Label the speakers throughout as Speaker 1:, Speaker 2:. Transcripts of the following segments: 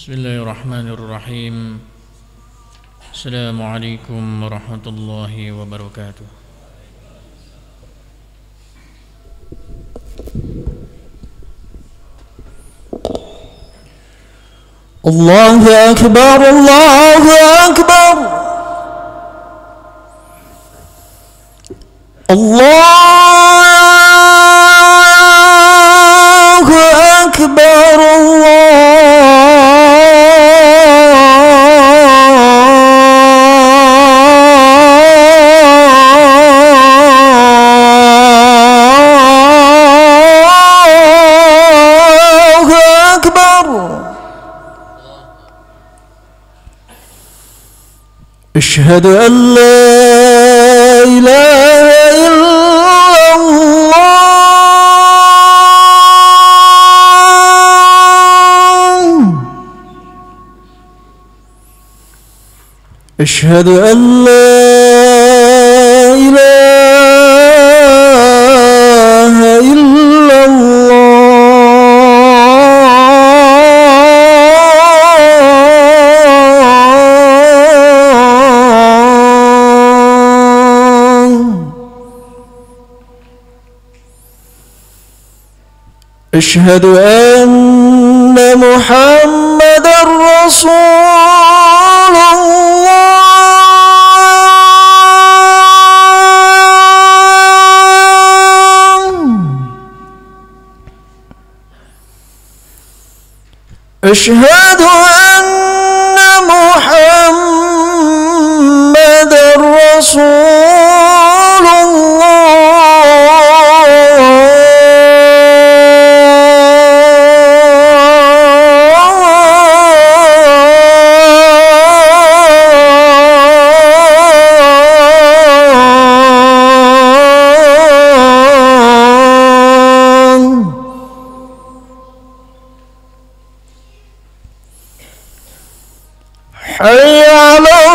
Speaker 1: Bismillahirrahmanirrahim. Assalamualaikum warahmatullahi wabarakatuh.
Speaker 2: Allahu Akbar, Allahu Akbar, Allahu Akbar, Allahu Akbar. أشهد أن لا إله إلا الله. أشهد أن لا إله إلا الله. أشهد أن محمدًا رسول الله. أشهد أن محمدًا رسول حي على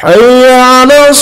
Speaker 2: حي على حي على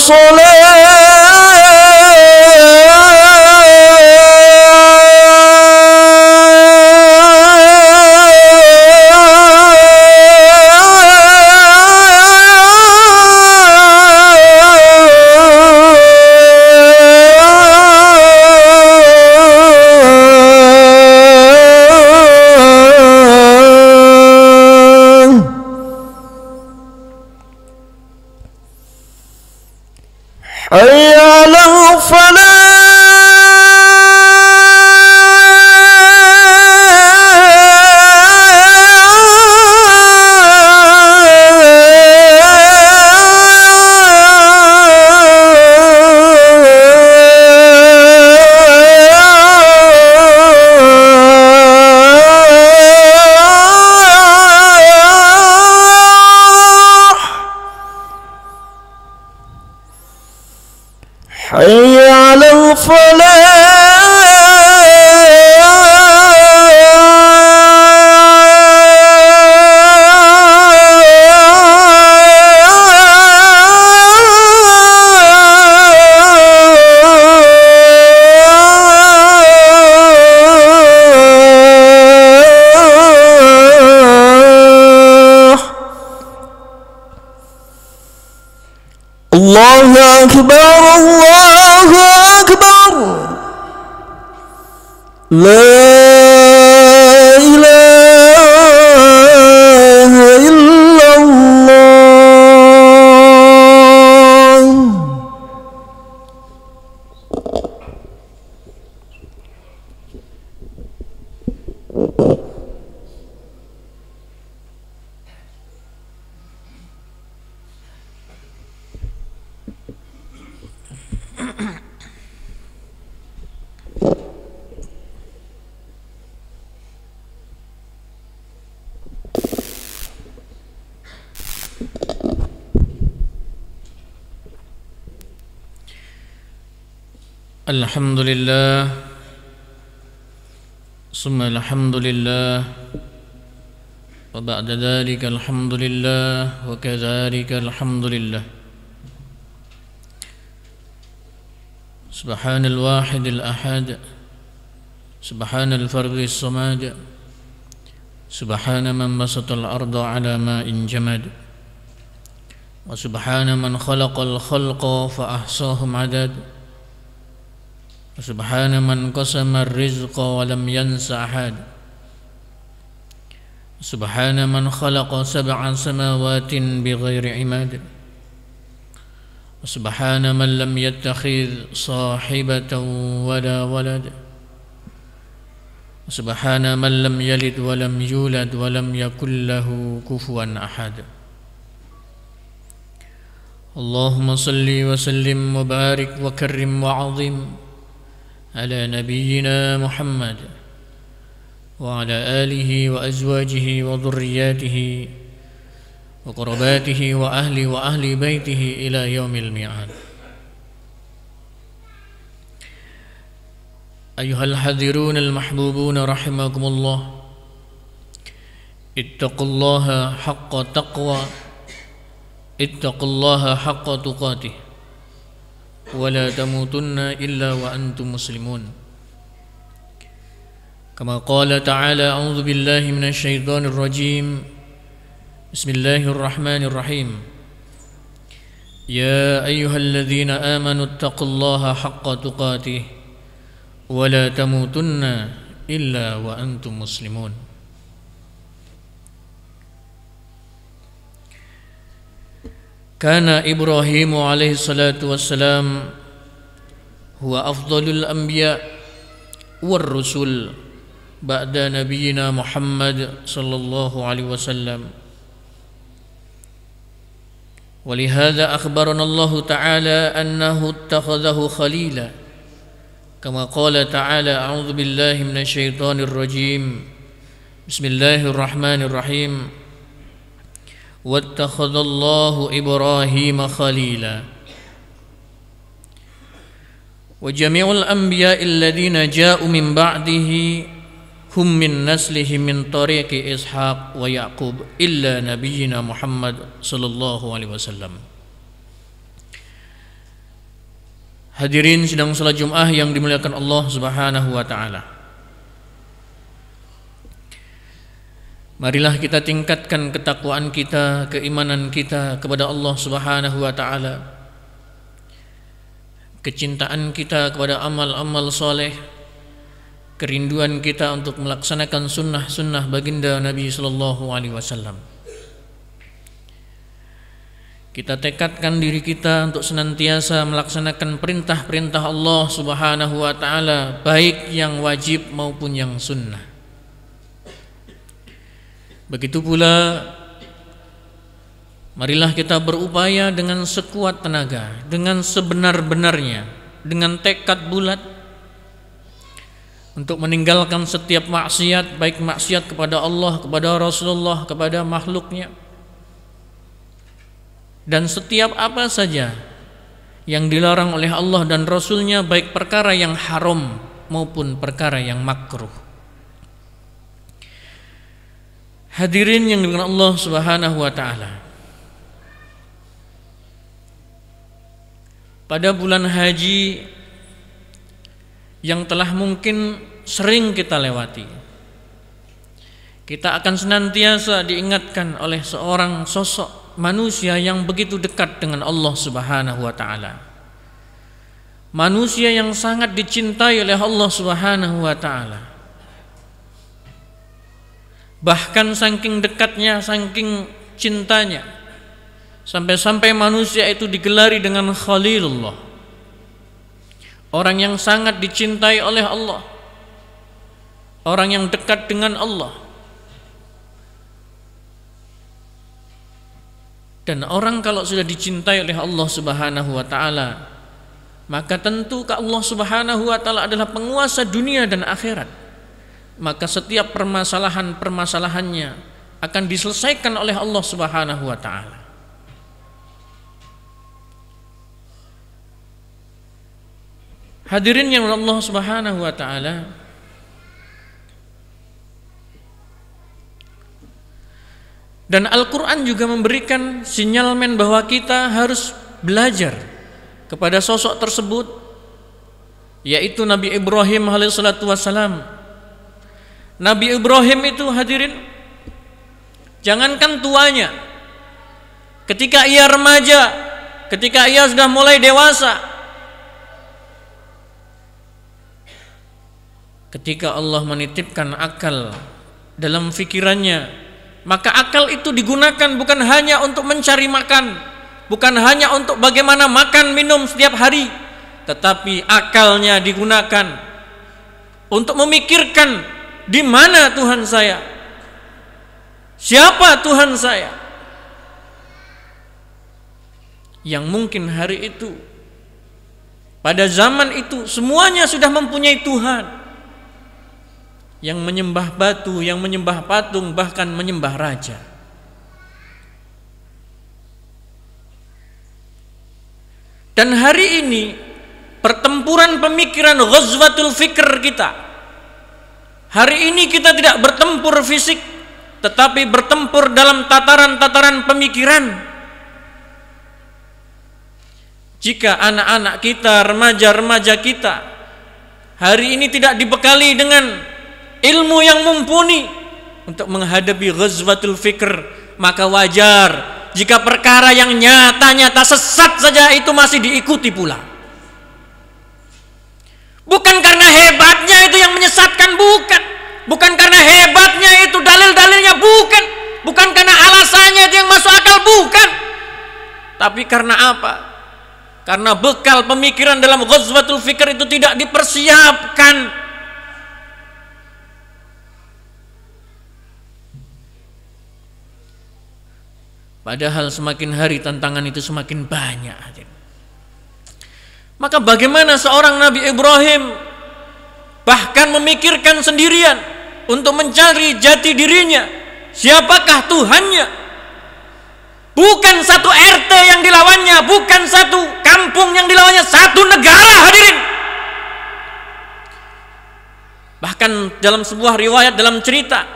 Speaker 2: حي على الله أكبر، الله أكبر، لا إله إلا الله.
Speaker 1: Alhamdulillah, summa alhamdulillah, wa ba'da dzalika alhamdulillah, wa kadzalika alhamdulillah. Subhanal wahidil ahad, subhanal fardis samad, subhana man basatal arda ala ma'in jamad, wa subhana man khalaqal khalqa fa ahsahum adad, subhana man qasama ar-rizqa wa lam yansa ahad, subhana man khalaqa sab'a samawatin bighairi imad, subhana man lam yattakhidh sahibatan wala walad, subhana man lam yalid wa lam yulad wa lam yakul lahu kufuwan ahad. Allahumma salli wa sallim wa barik wa karrim wa azim على نبينا محمد وعلى آله وأزواجه وذرياته وقرباته وأهل بيته إلى يوم الميعاد. أيها الحاضرون المحبوبون رحمكم الله، اتقوا الله حق تقوى، اتقوا الله حق تقاته، ولا تموتن إلا وأنتم مسلمون. كما قال تعالى: أعوذ بالله من الشيطان الرجيم، بسم الله الرحمن الرحيم، يا أيها الذين آمنوا اتقوا الله حق تقاته ولا تموتن إلا وأنتم مسلمون. Kana Ibrahim alaihi salatu wassalam huwa afdalul anbiya war rusul ba'da nabiyyina Muhammad sallallahu alaihi wasallam. Walihada akhbarana Allah Ta'ala annahu ittakhadhahu khalila. Kama qala Ta'ala: A'udzu billahi minasy syaithanir rajim. Bismillahirrahmanirrahim. Wattakhadallahu Ibrahima khalila. Wa jami'ul anbiya'i alladhina ja'u min ba'dihi hum min naslihi min tariqi Ishaq wa Yaqub illa nabiyyina Muhammad sallallahu alaihi wasallam. Hadirin sidang salat Jumat yang dimuliakan Allah Subhanahu wa taala. Marilah kita tingkatkan ketakwaan kita, keimanan kita kepada Allah Subhanahu wa taala. Kecintaan kita kepada amal-amal soleh, kerinduan kita untuk melaksanakan sunnah-sunnah baginda Nabi sallallahu alaihi wasallam. Kita tekadkan diri kita untuk senantiasa melaksanakan perintah-perintah Allah Subhanahu wa taala, baik yang wajib maupun yang sunnah. Begitu pula marilah kita berupaya dengan sekuat tenaga, dengan sebenar-benarnya, dengan tekad bulat untuk meninggalkan setiap maksiat, baik maksiat kepada Allah, kepada Rasulullah, kepada makhluknya, dan setiap apa saja yang dilarang oleh Allah dan Rasulnya, baik perkara yang haram maupun perkara yang makruh. Hadirin yang dimuliakan Allah Subhanahu wa taala. Pada bulan haji yang telah mungkin sering kita lewati, kita akan senantiasa diingatkan oleh seorang sosok manusia yang begitu dekat dengan Allah Subhanahu wa taala. Manusia yang sangat dicintai oleh Allah Subhanahu wa taala. Bahkan saking dekatnya, saking cintanya, sampai-sampai manusia itu digelari dengan Khalilullah, orang yang sangat dicintai oleh Allah, orang yang dekat dengan Allah. Dan orang kalau sudah dicintai oleh Allah Subhanahu wa taala, maka tentu Allah Subhanahu wa taala adalah penguasa dunia dan akhirat. Maka setiap permasalahannya akan diselesaikan oleh Allah Subhanahu wa taala. Hadirin yang Allah Subhanahu wa taala, dan Al-Quran juga memberikan sinyalmen bahwa kita harus belajar kepada sosok tersebut, yaitu Nabi Ibrahim alaihissalatu wassalam. Nabi Ibrahim itu, hadirin, jangankan tuanya, ketika ia remaja, ketika ia sudah mulai dewasa, ketika Allah menitipkan akal dalam fikirannya, maka akal itu digunakan bukan hanya untuk mencari makan, bukan hanya untuk bagaimana makan minum setiap hari, tetapi akalnya digunakan untuk memikirkan di mana Tuhan saya, siapa Tuhan saya. Yang mungkin hari itu, pada zaman itu, semuanya sudah mempunyai Tuhan. Yang menyembah batu, yang menyembah patung, bahkan menyembah raja. Dan hari ini pertempuran pemikiran, ghazwatul fikr kita. Hari ini kita tidak bertempur fisik, tetapi bertempur dalam tataran-tataran pemikiran. Jika anak-anak kita, remaja-remaja kita hari ini tidak dibekali dengan ilmu yang mumpuni untuk menghadapi ghazwatul fikr, maka wajar jika perkara yang nyata-nyata sesat saja itu masih diikuti pula. Bukan karena hebatnya itu yang menyesatkan, bukan. Bukan karena hebatnya itu dalil-dalilnya, bukan. Bukan karena alasannya itu yang masuk akal, bukan. Tapi karena apa? Karena bekal pemikiran dalam ghazwatul fikr itu tidak dipersiapkan. Padahal semakin hari tantangan itu semakin banyak. Maka bagaimana seorang Nabi Ibrahim bahkan memikirkan sendirian untuk mencari jati dirinya, siapakah Tuhannya? Bukan satu RT yang dilawannya, bukan satu kampung yang dilawannya, satu negara, hadirin. Bahkan dalam sebuah riwayat, dalam cerita,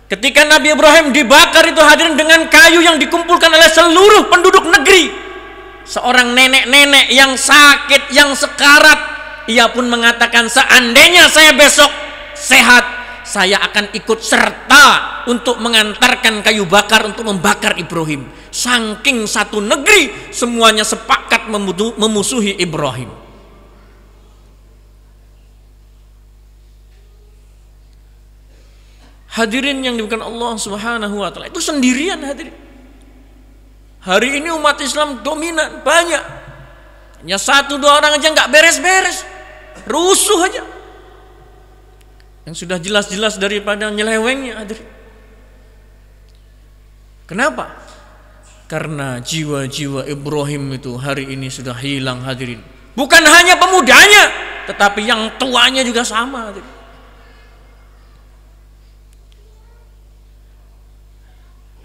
Speaker 1: ketika Nabi Ibrahim dibakar itu, hadirin, dengan kayu yang dikumpulkan oleh seluruh penduduk negeri, seorang nenek-nenek yang sakit, yang sekarat, ia pun mengatakan, seandainya saya besok sehat, saya akan ikut serta untuk mengantarkan kayu bakar untuk membakar Ibrahim. Saking satu negeri semuanya sepakat memusuhi Ibrahim. Hadirin yang dimuliakan Allah Subhanahu wa taala, itu sendirian, hadirin. Hari ini umat Islam dominan, banyak. Hanya satu dua orang aja nggak beres-beres, rusuh aja. Yang sudah jelas-jelas daripada nyelewengnya, hadirin. Kenapa? Karena jiwa-jiwa Ibrahim itu hari ini sudah hilang, hadirin. Bukan hanya pemudanya, tetapi yang tuanya juga sama, hadirin.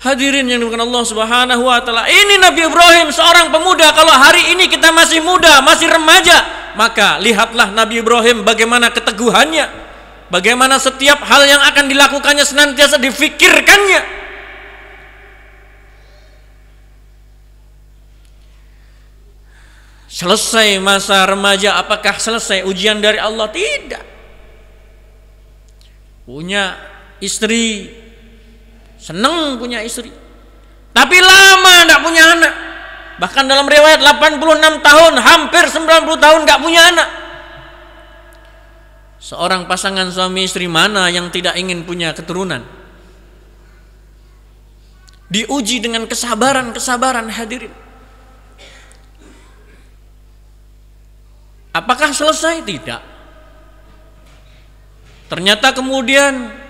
Speaker 1: Hadirin yang dimuliakan Allah Subhanahu wa taala, ini Nabi Ibrahim seorang pemuda. Kalau hari ini kita masih muda, masih remaja, maka lihatlah Nabi Ibrahim bagaimana keteguhannya, bagaimana setiap hal yang akan dilakukannya senantiasa difikirkannya. Selesai masa remaja, apakah selesai ujian dari Allah? Tidak. Punya istri, senang punya istri, tapi lama tidak punya anak. Bahkan dalam riwayat 86 tahun, hampir 90 tahun tidak punya anak. Seorang pasangan suami istri mana yang tidak ingin punya keturunan? Diuji dengan kesabaran, hadirin. Apakah selesai? Tidak. Ternyata kemudian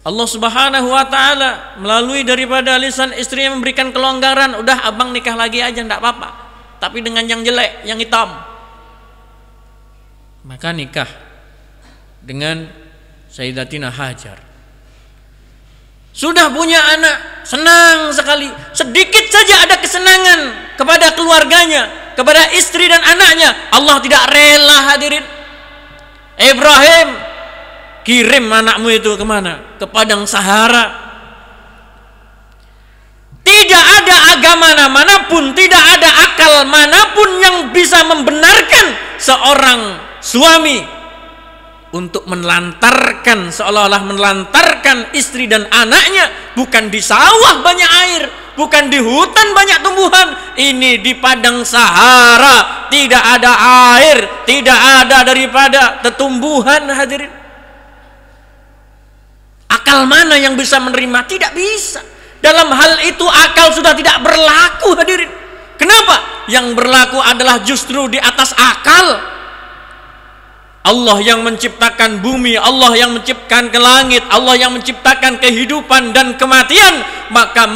Speaker 1: Allah Subhanahu wa taala melalui daripada lisan istrinya memberikan kelonggaran, udah abang nikah lagi aja enggak apa-apa, tapi dengan yang jelek, yang hitam. Maka nikah dengan Sayyidatina Hajar. Sudah punya anak, senang sekali. Sedikit saja ada kesenangan kepada keluarganya kepada istri dan anaknya. Allah tidak rela, hadirin. Ibrahim, kirim anakmu itu kemana? Ke padang Sahara. Tidak ada agama manapun, tidak ada akal manapun yang bisa membenarkan seorang suami untuk menelantarkan, seolah-olah menelantarkan istri dan anaknya. Bukan di sawah banyak air, bukan di hutan banyak tumbuhan, ini di padang Sahara, tidak ada air, tidak ada daripada tumbuhan, hadirin. Akal mana yang bisa menerima? Tidak bisa. Dalam hal itu akal sudah tidak berlaku, hadirin. Kenapa? Yang berlaku adalah justru di atas akal. Allah yang menciptakan bumi, Allah yang menciptakan ke langit, Allah yang menciptakan kehidupan dan kematian, maka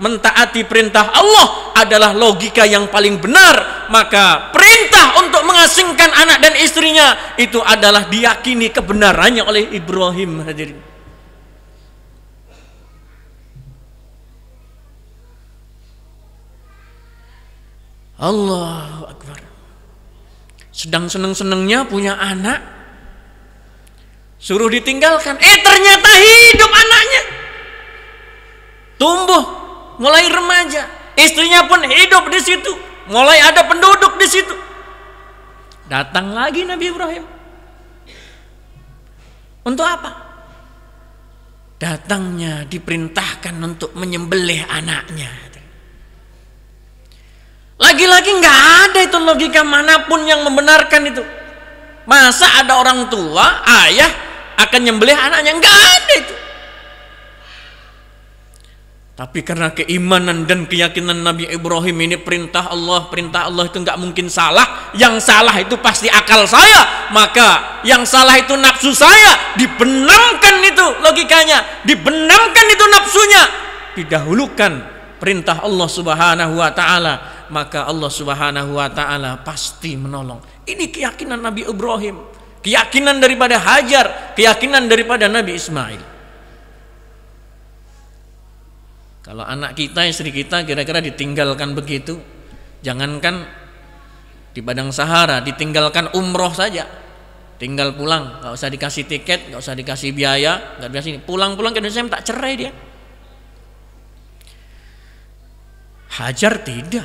Speaker 1: mentaati perintah Allah adalah logika yang paling benar. Maka perintah untuk mengasingkan anak dan istrinya itu adalah diyakini kebenarannya oleh Ibrahim, hadirin. Allahu Akbar. Sedang seneng-senengnya punya anak, suruh ditinggalkan. Ternyata hidup anaknya, tumbuh, mulai remaja. Istrinya pun hidup di situ, mulai ada penduduk di situ. Datang lagi Nabi Ibrahim. Untuk apa? Datangnya diperintahkan untuk menyembelih anaknya. Lagi-lagi nggak ada itu logika manapun yang membenarkan itu. Masa ada orang tua, ayah akan nyembelih anaknya? Nggak ada itu. Tapi karena keimanan dan keyakinan Nabi Ibrahim ini perintah Allah itu nggak mungkin salah. Yang salah itu pasti akal saya. Maka yang salah itu nafsu saya. Dibenamkan itu logikanya, dibenamkan itu nafsunya. Didahulukan perintah Allah Subhanahu wa taala, maka Allah Subhanahu wa taala pasti menolong. Ini keyakinan Nabi Ibrahim, keyakinan daripada Hajar, keyakinan daripada Nabi Ismail. Kalau anak kita, istri kita kira-kira ditinggalkan begitu, jangankan di padang Sahara, ditinggalkan umroh saja, tinggal pulang, nggak usah dikasih tiket, nggak usah dikasih biaya, nggak biasa ini, pulang-pulang ke Indonesia tak cerai dia. Hajar tidak.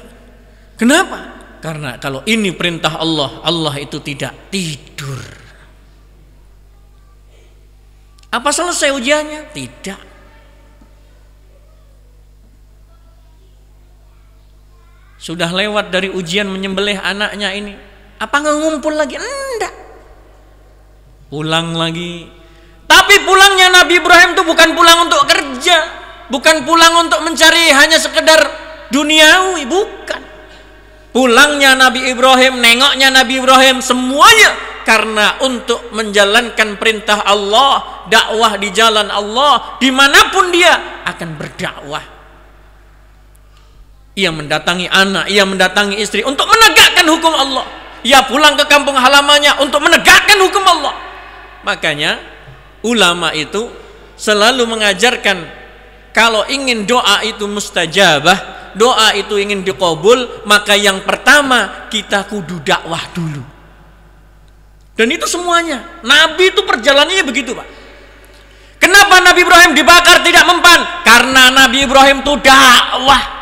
Speaker 1: Kenapa? Karena kalau ini perintah Allah, Allah itu tidak tidur. Apa selesai ujiannya? Tidak. Sudah lewat dari ujian menyembelih anaknya ini, apa nggak ngumpul lagi? Enggak. Pulang lagi. Tapi pulangnya Nabi Ibrahim itu bukan pulang untuk kerja, bukan pulang untuk mencari hanya sekedar duniawi, bukan. Pulangnya Nabi Ibrahim, nengoknya Nabi Ibrahim, semuanya karena untuk menjalankan perintah Allah, dakwah di jalan Allah, dimanapun dia akan berdakwah. Ia mendatangi anak, ia mendatangi istri untuk menegakkan hukum Allah. Ia pulang ke kampung halamannya untuk menegakkan hukum Allah. Makanya ulama itu selalu mengajarkan, kalau ingin doa itu mustajabah, doa itu ingin dikabul, maka yang pertama kita kudu dakwah dulu. Dan itu semuanya. Nabi itu perjalanannya begitu, Pak. Kenapa Nabi Ibrahim dibakar tidak mempan? Karena Nabi Ibrahim itu dakwah.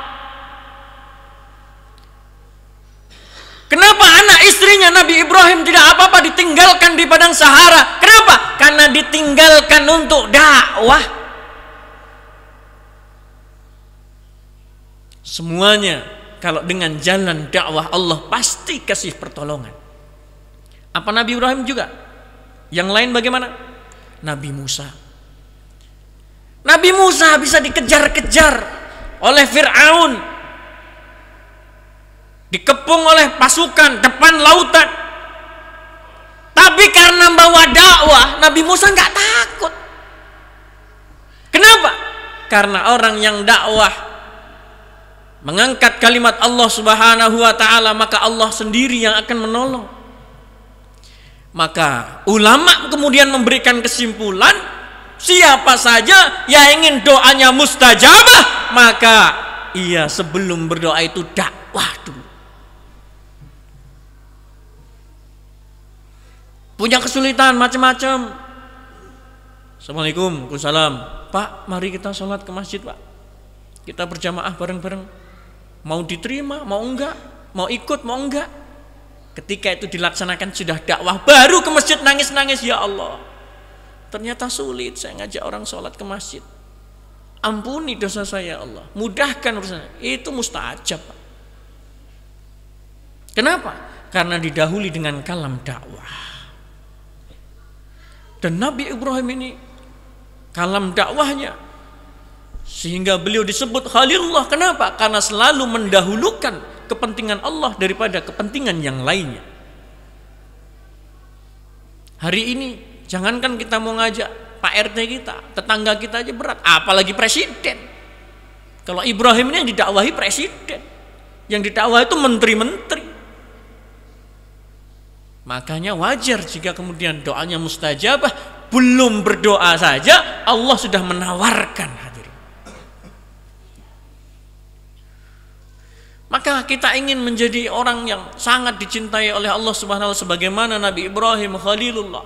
Speaker 1: Kenapa anak istrinya Nabi Ibrahim tidak apa-apa ditinggalkan di padang Sahara? Kenapa? Karena ditinggalkan untuk dakwah. Semuanya kalau dengan jalan dakwah Allah pasti kasih pertolongan. Apa Nabi Ibrahim juga? Yang lain bagaimana? Nabi Musa. Nabi Musa bisa dikejar-kejar oleh Fir'aun, dikepung oleh pasukan depan lautan. Tapi karena bawa dakwah, Nabi Musa nggak takut. Kenapa? Karena orang yang dakwah mengangkat kalimat Allah Subhanahu wa taala, maka Allah sendiri yang akan menolong. Maka ulama kemudian memberikan kesimpulan, siapa saja yang ingin doanya mustajabah, maka ia sebelum berdoa itu dakwah dulu. punya kesulitan macam-macam. Assalamualaikum, waalaikumsalam. Pak, mari kita sholat ke masjid, Pak. Kita berjamaah bareng-bareng. Mau diterima, mau enggak, mau ikut, mau enggak. Ketika itu dilaksanakan sudah dakwah, baru ke masjid nangis-nangis, ya Allah, ternyata sulit saya ngajak orang sholat ke masjid. Ampuni dosa saya, ya Allah, mudahkan urusan. Itu mustajab, Pak. Kenapa? Karena didahului dengan kalam dakwah. Dan Nabi Ibrahim ini kalam dakwahnya, sehingga beliau disebut Khalilullah. Kenapa? Karena selalu mendahulukan kepentingan Allah daripada kepentingan yang lainnya. Hari ini jangankan kita mau ngajak Pak RT kita, tetangga kita aja berat, apalagi presiden. Kalau Ibrahim ini yang didakwahi presiden, yang didakwahi itu menteri-menteri. Makanya wajar jika kemudian doanya mustajabah, belum berdoa saja Allah sudah menawarkan, hadirin. Maka kita ingin menjadi orang yang sangat dicintai oleh Allah Subhanahu wa taala sebagaimana Nabi Ibrahim Khalilullah.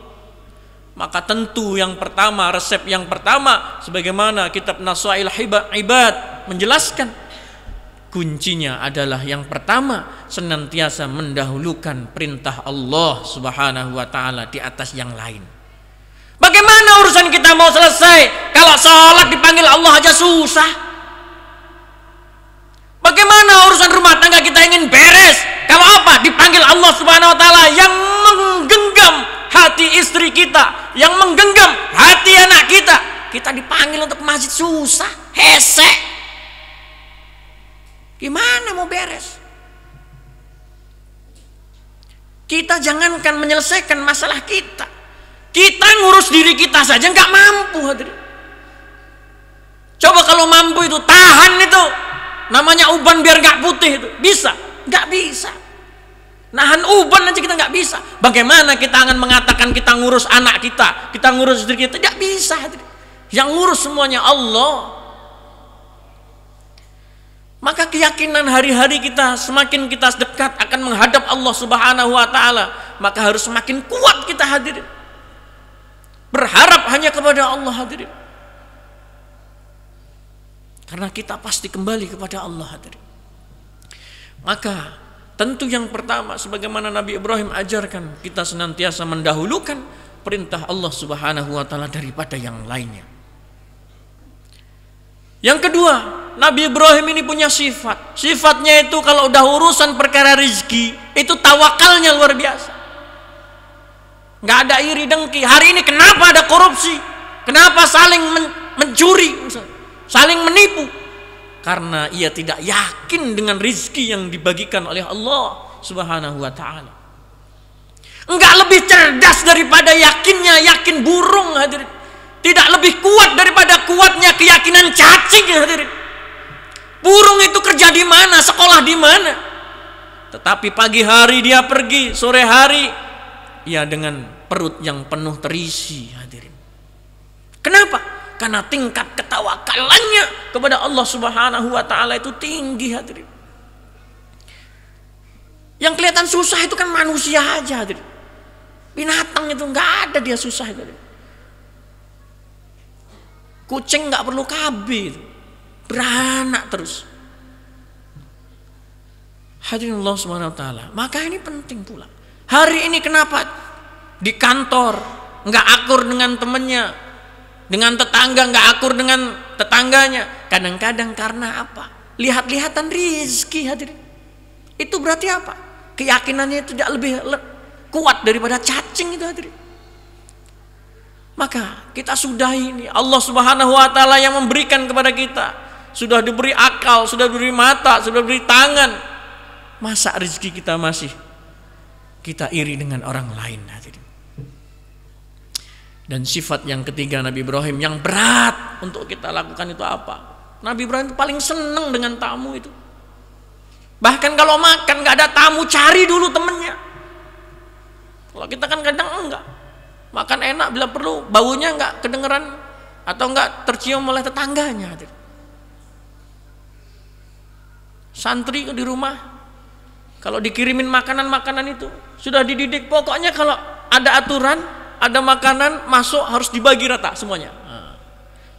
Speaker 1: Maka tentu yang pertama, resep yang pertama, sebagaimana kitab Nasail Ibad menjelaskan, kuncinya adalah yang pertama, senantiasa mendahulukan perintah Allah Subhanahu wa taala di atas yang lain. Bagaimana urusan kita mau selesai kalau sholat dipanggil Allah aja susah? Bagaimana urusan rumah tangga kita ingin beres kalau apa? Dipanggil Allah Subhanahu wa taala yang menggenggam hati istri kita, yang menggenggam hati anak kita. Kita dipanggil untuk masjid susah, hesek. Gimana mau beres? Kita jangankan menyelesaikan masalah kita, kita ngurus diri kita saja nggak mampu, hadirin. Coba kalau mampu itu tahan itu, namanya uban biar nggak putih itu bisa? Nggak bisa. Nahan uban aja kita nggak bisa. Bagaimana kita akan mengatakan kita ngurus anak kita, kita ngurus diri kita? Nggak bisa, hadirin. Yang ngurus semuanya Allah. Maka keyakinan hari-hari kita, semakin kita dekat akan menghadap Allah Subhanahu wa taala, maka harus semakin kuat kita, hadirin. Berharap hanya kepada Allah, hadirin. Karena kita pasti kembali kepada Allah, hadirin. Maka tentu yang pertama, sebagaimana Nabi Ibrahim ajarkan, kita senantiasa mendahulukan perintah Allah Subhanahu wa taala daripada yang lainnya. Yang kedua, Nabi Ibrahim ini punya sifat. Sifatnya itu kalau udah urusan perkara rezeki, itu tawakalnya luar biasa. Nggak ada iri dengki. Hari ini kenapa ada korupsi? Kenapa saling mencuri, saling menipu? Karena ia tidak yakin dengan rezeki yang dibagikan oleh Allah Subhanahu wa taala. Enggak lebih cerdas daripada yakinnya yakin burung, hadirin. Tidak lebih kuat daripada kuatnya keyakinan cacing, hadirin. Burung itu kerja di mana, sekolah di mana? Tetapi pagi hari dia pergi, sore hari ia dengan perut yang penuh terisi, hadirin. Kenapa? Karena tingkat ketawakalannya kepada Allah Subhanahu wa taala itu tinggi, hadirin. Yang kelihatan susah itu kan manusia aja, hadirin. Binatang itu nggak ada dia susah, hadirin. Kucing nggak perlu KB, beranak terus. Hadirin Allah Subhanahu wa taala. Maka ini penting pula. Hari ini kenapa di kantor nggak akur dengan temennya, dengan tetangga nggak akur dengan tetangganya? Kadang-kadang karena apa? Lihat-lihatan rizki, hadirin. Itu berarti apa? Keyakinannya itu tidak lebih kuat daripada cacing itu, hadirin. Maka kita sudahi ini. Allah Subhanahu wa taala yang memberikan kepada kita, sudah diberi akal, sudah diberi mata, sudah diberi tangan. Masa rezeki kita masih kita iri dengan orang lain, hadirin. Dan sifat yang ketiga Nabi Ibrahim yang berat untuk kita lakukan itu apa? Nabi Ibrahim itu paling senang dengan tamu itu. Bahkan kalau makan gak ada tamu, cari dulu temennya. Kalau kita kan kadang enggak. Makan enak bila perlu baunya enggak kedengeran atau enggak tercium oleh tetangganya. Santri di rumah kalau dikirimin makanan-makanan itu sudah dididik, pokoknya kalau ada aturan, ada makanan masuk harus dibagi rata semuanya.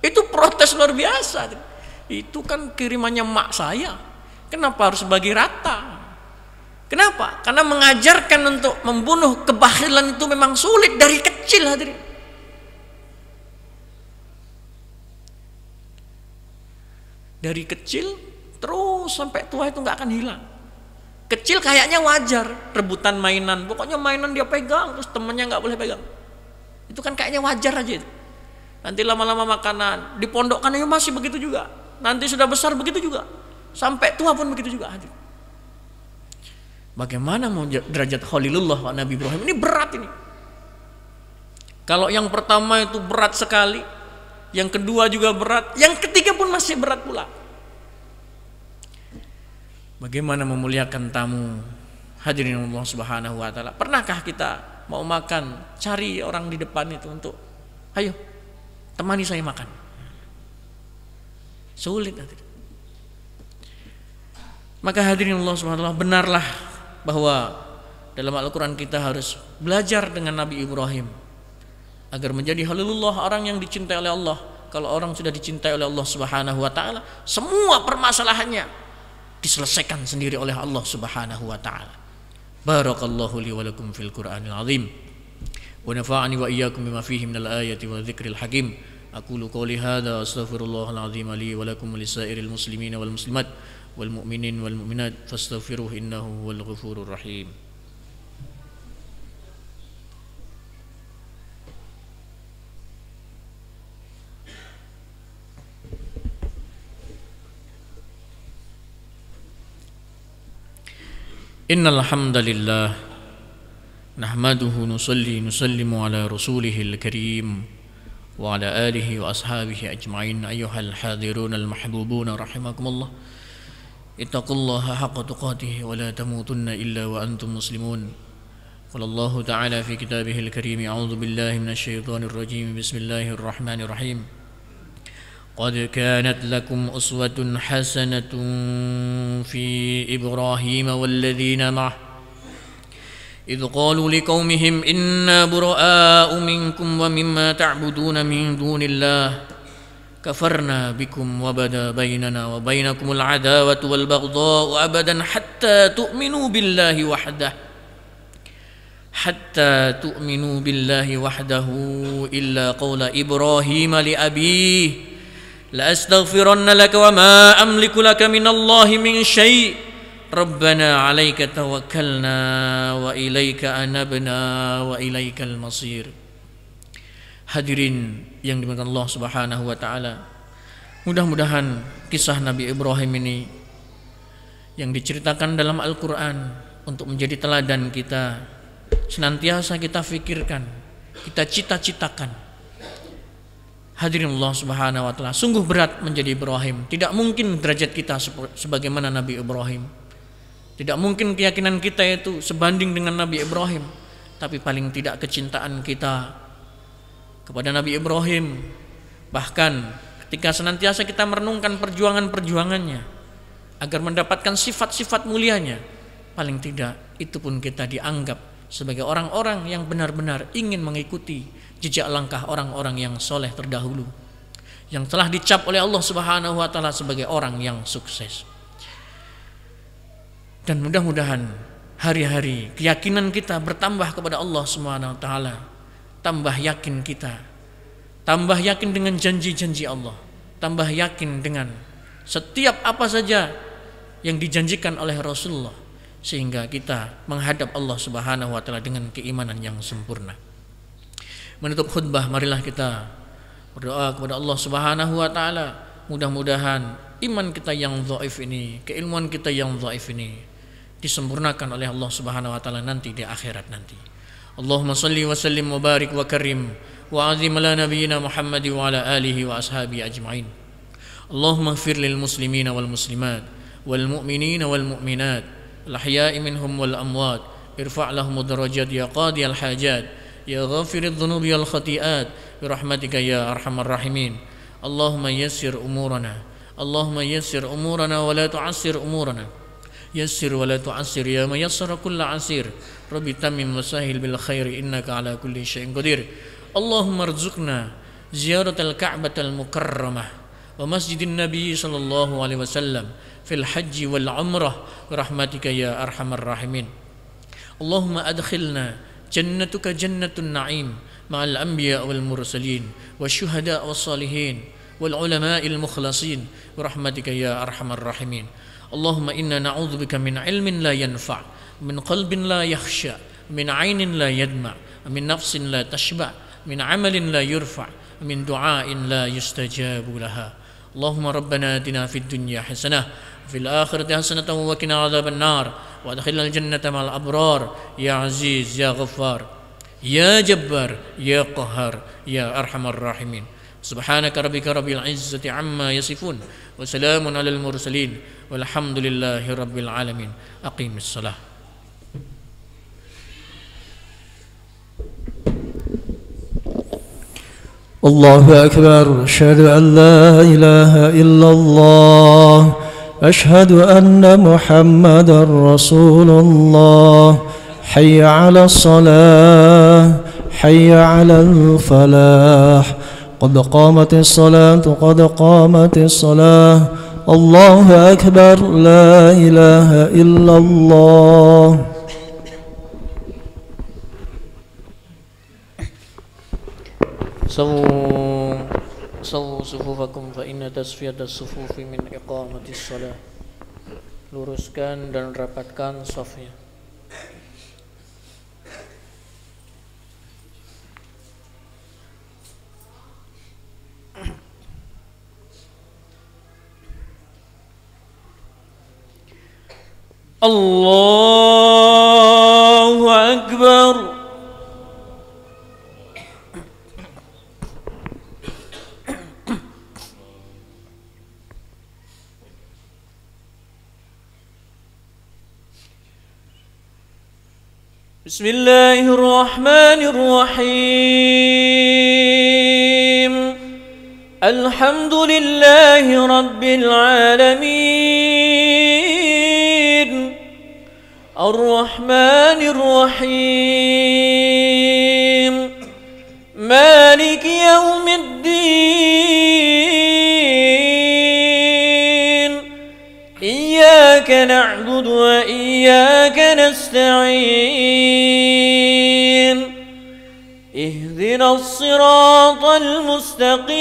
Speaker 1: Itu protes luar biasa. Itu kan kirimannya mak saya, kenapa harus bagi rata? Kenapa? Karena mengajarkan untuk membunuh kebakhilan itu memang sulit dari kecil, hadirin. Dari kecil terus sampai tua itu nggak akan hilang. Kecil kayaknya wajar, rebutan mainan, pokoknya mainan dia pegang, terus temennya nggak boleh pegang. Itu kan kayaknya wajar aja itu. Nanti lama-lama makanan, di pondok kan ya masih begitu juga. Nanti sudah besar begitu juga, sampai tua pun begitu juga. Bagaimana mau derajat Khalilullah Nabi Ibrahim? Ini berat ini. Kalau yang pertama itu berat sekali, yang kedua juga berat, yang ketiga pun masih berat pula. Bagaimana memuliakan tamu? Hadirin Allah Subhanahu wa taala. Pernahkah kita mau makan, cari orang di depan itu untuk, ayo temani saya makan? Sulit, hadirin. Maka hadirin Allah Subhanahu wa taala, benarlah bahwa dalam Al-Quran kita harus belajar dengan Nabi Ibrahim agar menjadi Khalilullah, orang yang dicintai oleh Allah. Kalau orang sudah dicintai oleh Allah Subhanahu wa taala, semua permasalahannya diselesaikan sendiri oleh Allah Subhanahu wa taala. Barakallahu li wa lakum fil Qur'anil azim wa nafa'ani wa iyyakum bima fihi minal ayati wa dzikril hakim. Aqulu qouli hadza astaghfirullahal azim li wa lakum wa lisairil muslimin wal muslimat wal mu'minin wal mu'minat fastaghfiruhu innahu huwal ghafurur rahim. Innal hamdalillah nahmaduhu nusallimu ala rasulihil karim wa ala alihi wa ashabihi ajma'in. Ayyuhal hadirun al mahbubun rahimakumullah, ittaqullaha haqqa tuqatih wa la tamutunna illa wa antum muslimun. Qala Allah ta'ala fi kitabihil karim, a'udzu billahi minasy syaithanir rajim, bismillahirrahmanirrahim. قد كانت لكم أسوة حسنة في إبراهيم والذين معه إذ قالوا لقومهم إنا براء منكم ومما تعبدون من دون الله كفرنا بكم وبدا بيننا وبينكم العداوة والبغضاء أبدا حتى تؤمنوا بالله وحده إلا قول إبراهيم لأبيه لأستغفرن لك وما أملك لك من الله من شيء ربنا عليك توكلنا وإليك أنبنا وإليك المصير. Hadirin yang dimuliakan Allah Subhanahu wa taala, mudah-mudahan kisah Nabi Ibrahim ini yang diceritakan dalam Al-Qur'an untuk menjadi teladan kita, senantiasa kita fikirkan, kita cita-citakan. Hadirin Allah Subhanahu wa taala, sungguh berat menjadi Ibrahim. Tidak mungkin derajat kita sebagaimana Nabi Ibrahim. Tidak mungkin keyakinan kita itu sebanding dengan Nabi Ibrahim. Tapi paling tidak kecintaan kita kepada Nabi Ibrahim, bahkan ketika senantiasa kita merenungkan perjuangan-perjuangannya agar mendapatkan sifat-sifat mulianya, paling tidak itu pun kita dianggap sebagai orang-orang yang benar-benar ingin mengikuti jejak langkah orang-orang yang soleh terdahulu, yang telah dicap oleh Allah Subhanahu wa taala sebagai orang yang sukses. Dan mudah-mudahan hari-hari keyakinan kita bertambah kepada Allah Subhanahu wa taala, tambah yakin kita, tambah yakin dengan janji-janji Allah, tambah yakin dengan setiap apa saja yang dijanjikan oleh Rasulullah, sehingga kita menghadap Allah Subhanahu wa taala dengan keimanan yang sempurna. Menutup khutbah, marilah kita berdoa kepada Allah Subhanahu wa taala, mudah-mudahan iman kita yang dhaif ini, keilmuan kita yang dhaif ini disempurnakan oleh Allah Subhanahu wa taala nanti di akhirat nanti. Allahumma shalli wa sallim wa barik wa karim wa azim ala nabiyyina Muhammad wa ala alihi wa ashabihi ajma'in. Allahumma ighfir lil muslimina wal muslimat wal mu'minina wal mu'minat al ahya'i minhum wal amwat, irfa' lahum darajat ya qadi al hajat ya ghafiridz dzunubi wal khati'at birahmatika ya arhamar rahimin. Allahumma yassir umurana wa la tu'assir umurana yassir wa la tu'assir ya man yassara kulla asir, rabbi tamim wa sahil bil khairi innaka ala kulli syai'in qadir. Allahumma arzuqna ziyaratal ka'batal mukarramah wa masjidin nabi sallallahu alaihi wasallam fil haji wal umrah rahmatika ya arhamar rahimin. Allahumma adkhilna jannatuka jannatun na'im ma'al anbiya wal mursalin wasyuhada was salihin wal ulama'il mukhlasin rahmatika ya arhamar rahimin. Allahumma inna na'udzubika min ilmin la yanfa', min qalbin la yakhsha, min 'ainin la yadma', min nafsin la tashba', min 'amalin la yurfa', min du'ain la yustajabu laha. Allahumma rabbana atina fid dunya hasanah fil akhirati hasanatan wa qina adzaban nar wa adkhilnal jannata ma'al abrar ya aziz ya ghaffar ya jabbar ya qahhar ya arhamar rahimin. Subhanaka rabbika rabbil izzati amma yasifun wa salamun alal mursalin walhamdulillahi rabbil alamin. Aqimis salah.
Speaker 2: Allahu akbar. Asyhadu an la ilaha illallah. Asyhadu anna Muhammadar Rasulullah. Hayya 'alas salah, hayya 'alal falah. Qad qamatis salatu, qad qamatis salah. Allahu akbar, la ilaha illallah.
Speaker 1: Sawu sufufakum fa inna tasfiyatas sufufi min iqamatis salah. Luruskan dan rapatkan safnya. Allahu akbar. Bismillahirrahmanirrahim. Alhamdulillahi rabbil alamin. Ar-Rahmanir Rahim. Maliki yaumiddin. Iyyaka na'budu wa iyyaka nasta'in. Ihdinas siratal mustaqim.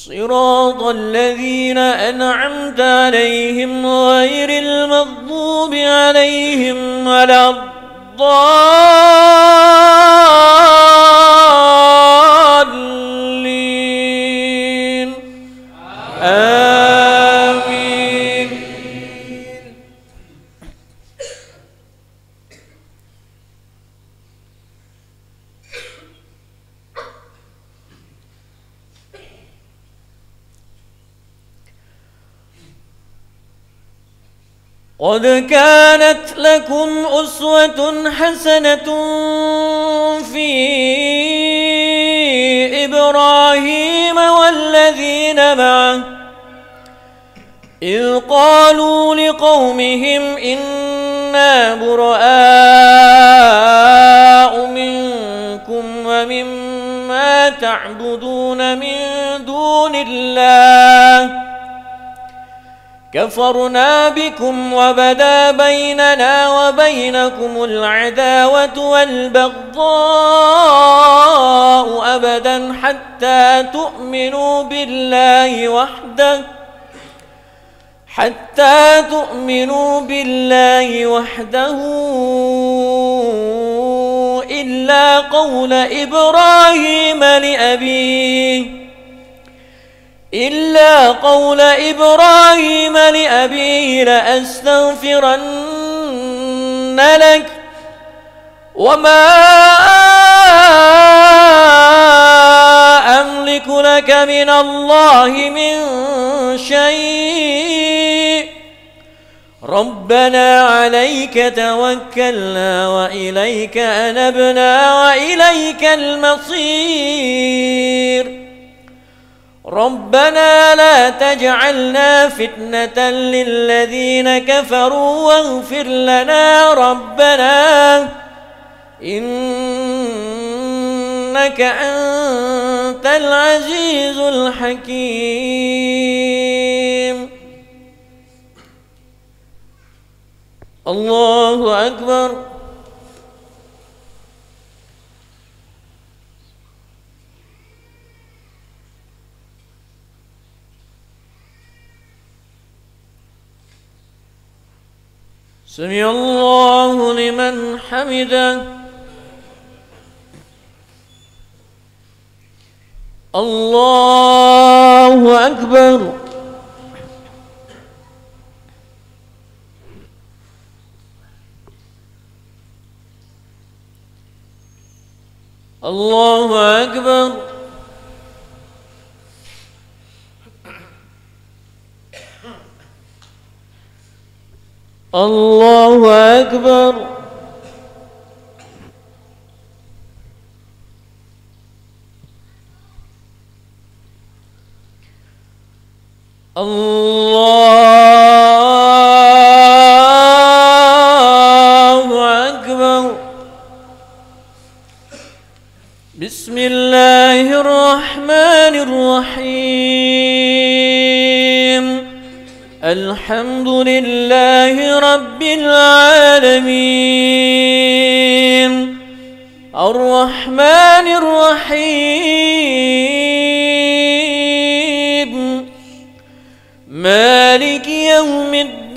Speaker 1: صراط الذين أنعمت عليهم غير المغضوب عليهم ولا الضالين. آمين. قد كانت لكم أسوة حسنة في إبراهيم والذين معه إذ قالوا لقومهم إنا براء منكم ومما تعبدون من دون الله كفرنا بكم وبدا بيننا وبينكم العداوة والبغضاء أبدا حتى تؤمنوا بالله وحده إلا قول إبراهيم لأبيه لأستغفرن لك وما أملك لك من الله من شيء ربنا عليك توكلنا وإليك أنبنا وإليك المصير
Speaker 3: ربنا لا تجعلنا فتنة للذين كفروا واغفر لنا ربنا إنك أنت العزيز الحكيم. الله أكبر. سمع الله لمن حمده. الله أكبر. الله أكبر. الله أكبر. الله أكبر. بسم الله الرحمن الرحيم. الحمد لله رب العالمين الرحمن الرحيم مالك يوم الدين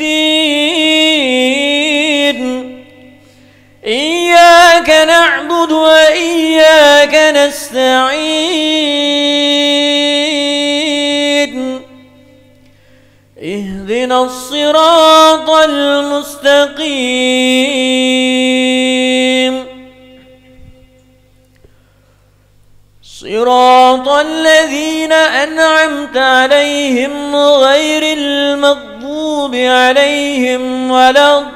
Speaker 3: إياك نعبد وإياك نستعين اهدنا الصراط المستقيم صراط الذين أنعمت عليهم غير المغضوب عليهم ولا الضالين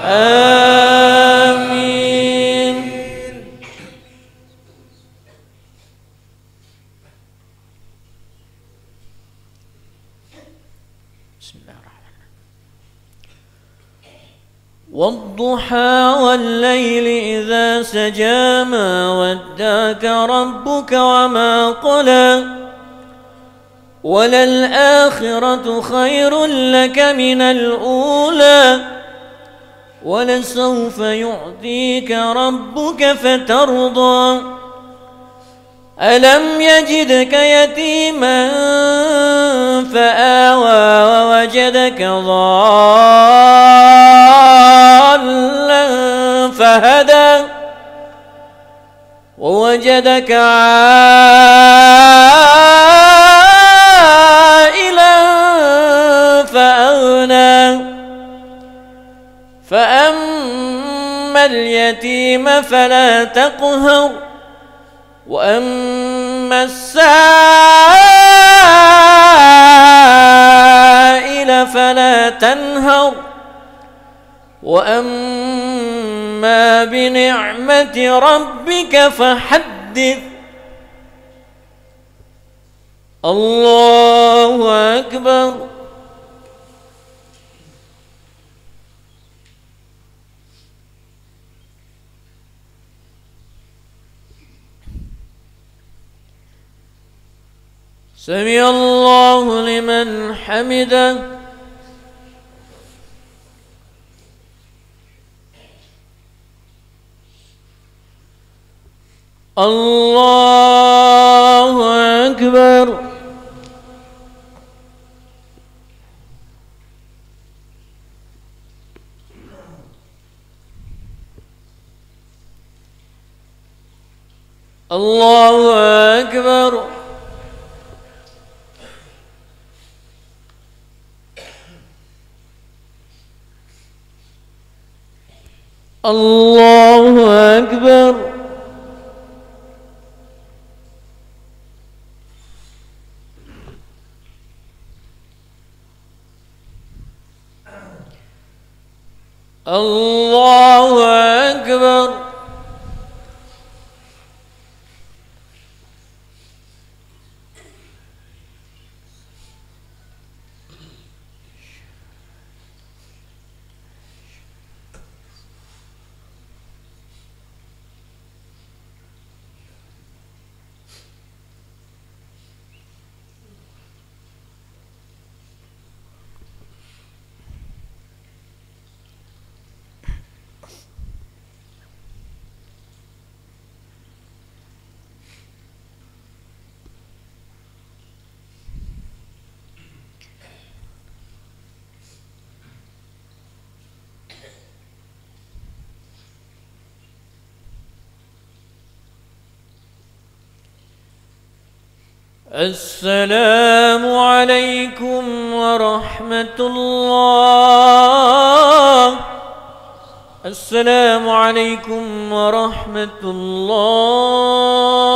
Speaker 3: آمين. بسم الله الرحمن الرحيم. والضحى والليل إذا سجى ما ودعك ربك وما قلى وللآخرة خير لك من الأولى ولسوف يعطيك ربك فترضى ألم يجدك يتيما فآوى ووجدك ضالا فهدى ووجدك عائلا فأغنى فأما اليتيم فلا تقهر وأما السائل فلا تنهر وأما بنعمة ربك فحدث. الله أكبر. سمع الله لمن حمده. الله أكبر. الله أكبر. الله أكبر. الله أكبر. السلام عليكم ورحمة الله. السلام عليكم ورحمة الله.